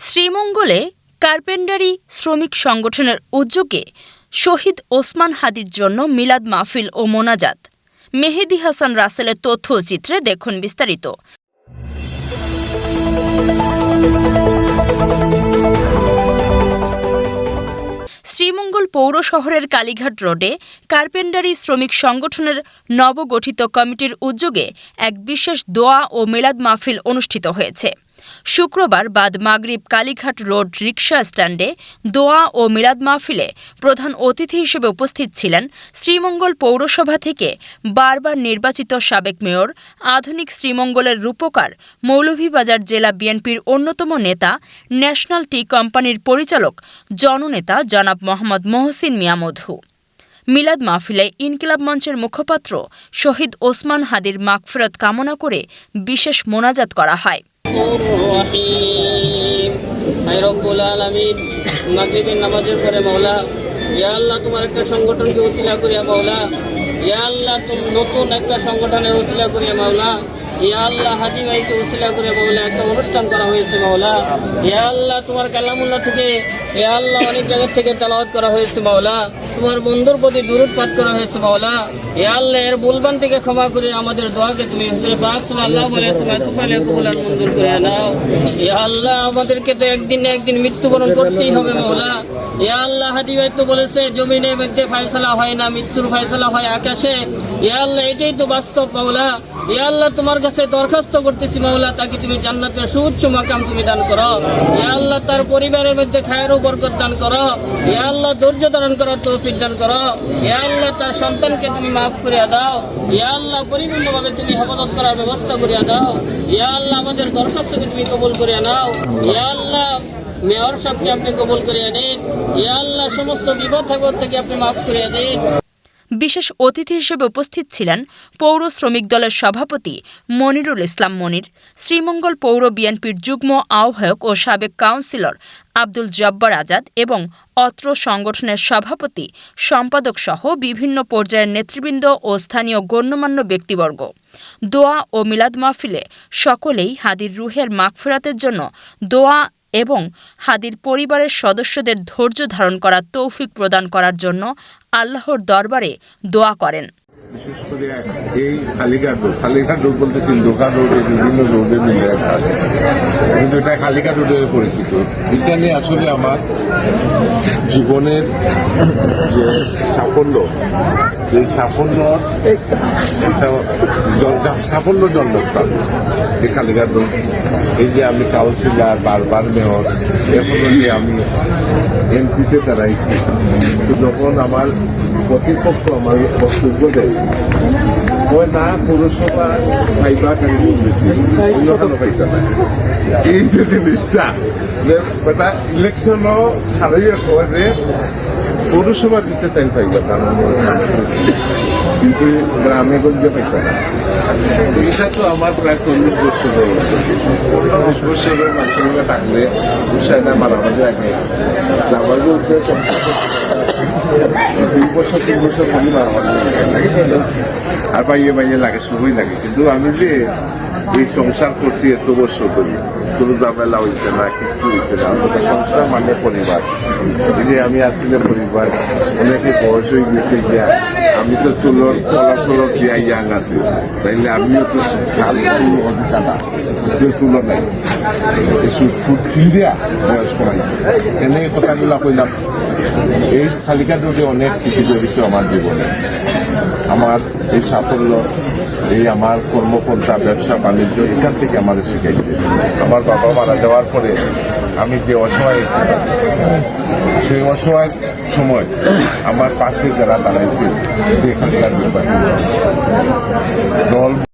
শ্রীমঙ্গলে কার্পেন্টারি শ্রমিক সংগঠনের উদ্যোগে শহীদ ওসমান হাদির জন্য মিলাদ মাহফিল ও মোনাজাত। মেহেদী হাসান রাসেলের তথ্যচিত্রে দেখুন বিস্তারিত। শ্রীমঙ্গল পৌর শহরের কালীঘাট রোডে কার্পেন্টারি শ্রমিক সংগঠনের নবগঠিত কমিটির উদ্যোগে এক বিশেষ দোয়া ও মিলাদ মাহফিল অনুষ্ঠিত হয়েছে। শুক্রবার বাদ মাগরিব কালীঘাট রোড রিকশা স্ট্যান্ডে দোয়া ও মিলাদ মাহফিলে প্রধান অতিথি হিসেবে উপস্থিত ছিলেন শ্রীমঙ্গল পৌরসভা থেকে বারবার নির্বাচিত সাবেক মেয়র, আধুনিক শ্রীমঙ্গলের রূপকার, মৌলভীবাজার জেলা বিএনপির অন্যতম নেতা, ন্যাশনাল টি কোম্পানির পরিচালক, জননেতা জনাব মোহাম্মদ মহসিন মিয়া মধু। মিলাদ মাহফিলে ইনকিলাব মঞ্চের মুখপাত্র শহীদ ওসমান হাদির মাগফিরাত কামনা করে বিশেষ মোনাজাত করা হয়। মাগরিবের নামাজের পরে মাওলা, ইয়া আল্লাহ তোমার একটা সংগঠনকে ওসিলা করিয়া মাওলা, ইয়া আল্লাহ নতুন একটা সংগঠনের ওসিলা করিয়া মাওলা, ইয়া আল্লাহ হাদি ভাইকে ওসিলা করে মাওলা একটা অনুষ্ঠান করা হয়েছে মাওলা, ইয়া আল্লাহ তোমার কালামুল্লাহ থেকে, ইয়া আল্লাহ অনেক জায়গা থেকে তেলাওয়াত করা হয়েছে মাওলা, তোমার বন্ধুর প্রতি দুরূদ পাঠ করা হয়েছে মাওলা, ইয়া আল্লাহ এর ভুলবান থেকে ক্ষমা করে আমাদের দোয়াকে তুমি হুজুর পাক সাল্লাল্লাহু আলাইহি ওয়াসাল্লাম তুফালে কবুল আর মঞ্জুর করে নাও। ইয়া আল্লাহ আমাদেরকে তো একদিন না একদিন মৃত্যুবরণ করতেই হবে মাওলা। ইয়া আল্লাহ হাদি ভাই তো বলেছে জমিনের মধ্যে ফয়সালা হয় না, মৃত্যুর ফয়সালা হয় আকাশে। ইয়া আল্লাহ এটাই তো বাস্তব মাওলা। ইয়া আল্লাহ তোমার কাছে দরখাস্ত করতেছি মাওলা, তাকে তুমি জান্নাতের সুউচ্চ মাকাম তুমি দান করো। ইয়া আল্লাহ তার পরিবারের মধ্যে খায়ের ও বরকত দান করো। ইয়া আল্লাহ ধৈর্য ধারণ করার তৌফিক দান করো। ইয়া আল্লাহ তার সন্তানকে তুমি মাফ করে দাও। ইয়া আল্লাহ পরিপূর্ণভাবে তুমি হেফাজত করার ব্যবস্থা করে দাও। ইয়া আল্লাহ আমাদের দরখাস্তকে তুমি কবুল করে নাও। ইয়া আল্লাহ মেয়র সাহেবকে আপনি কবুল করে নিন। ইয়া আল্লাহ সমস্ত বিপদ আপদ থেকে আপনি মাফ করে দিন। বিশেষ অতিথি হিসেবে উপস্থিত ছিলেন পৌর শ্রমিক দলের সভাপতি মনিরুল ইসলাম মনির, শ্রীমঙ্গল পৌর বিএনপির যুগ্ম আহ্বায়ক ও সাবেক কাউন্সিলর আব্দুল জব্বার আজাদ এবং অত্র সংগঠনের সভাপতি, সম্পাদক সহ বিভিন্ন পর্যায়ের নেতৃবৃন্দ ও স্থানীয় গণ্যমান্য ব্যক্তিবর্গ। দোয়া ও মিলাদ মাহফিলে সকলেই হাদির রুহের মাগফিরাতের জন্য দোয়া এবং হাদির পরিবারের সদস্যদের ধৈর্য ধারণ করার তৌফিক প্রদান করার জন্য আল্লাহর দরবারে দোয়া করেন। বিশেষ করে এই কালীঘাট রোড বলতে দোকান রোডে বিভিন্ন রোডে মিলে আছে, কিন্তু এটা কালীঘাট রোডে পরিচিত। এটা নিয়ে আসলে আমার জীবনের যে সাফল্য, এই সাফল্য জন্মস্থান এই কালীঘাট রোড। এই যে আমি কাউন্সিলর, বারবার মেয়র, এখনো যে আমি এমপিতে দাঁড়াইছি, তো যখন আমার প্রতিপক্ষ আমার বক্তব্য দেয় না পৌরসভা পাইবা কেন অন্য পাইতে না, এই যে জিনিসটা ইলেকশনও ছাড়াইয়া যে পৌরসভা দিতে চাই পাইবা না, কিন্তু গ্রামে গঞ্জে পাইতে না। এটা তো আমার প্রায় 40 বছর হয়ে গেছে। 15-20 বছরের মানুষের থাকলে উৎসাহ না মারামারি আগে আমার বলতে 2 বছর 3 বছর কমই মারামারি আর বাইয়ে লাগে, শুরুই লাগে। কিন্তু আমি যে এই সংসার করছি এত বছর করি, কোনো ঝামেলা হইছে না, কিছু হইছে না। আমাদের সংসার মানে পরিবার। এই যে আমি আসলে পরিবার অনেকে বয়স হয়ে গেছে গিয়া, আমি তো চলাচল দিয়া ইয়াং আছি, তাইলে আমিও তো চুল নাই দিয়া বয়স কমাই এনে কথাগুলা কইলাম। এই কালীঘাট রোডে অনেক স্মৃতি জড়িত আমার জীবনে। আমার এই সাফল্য, এই আমার কর্মপন্থা, ব্যবসা বাণিজ্য এখান থেকে আমাদের শিখাইছে। আমার বাবা মারা যাওয়ার পরে আমি যে অসহায় ছিলাম, সেই অসহায় সময় আমার পাশে যারা দাঁড়াইছে, সেখানকার ব্যাপার দল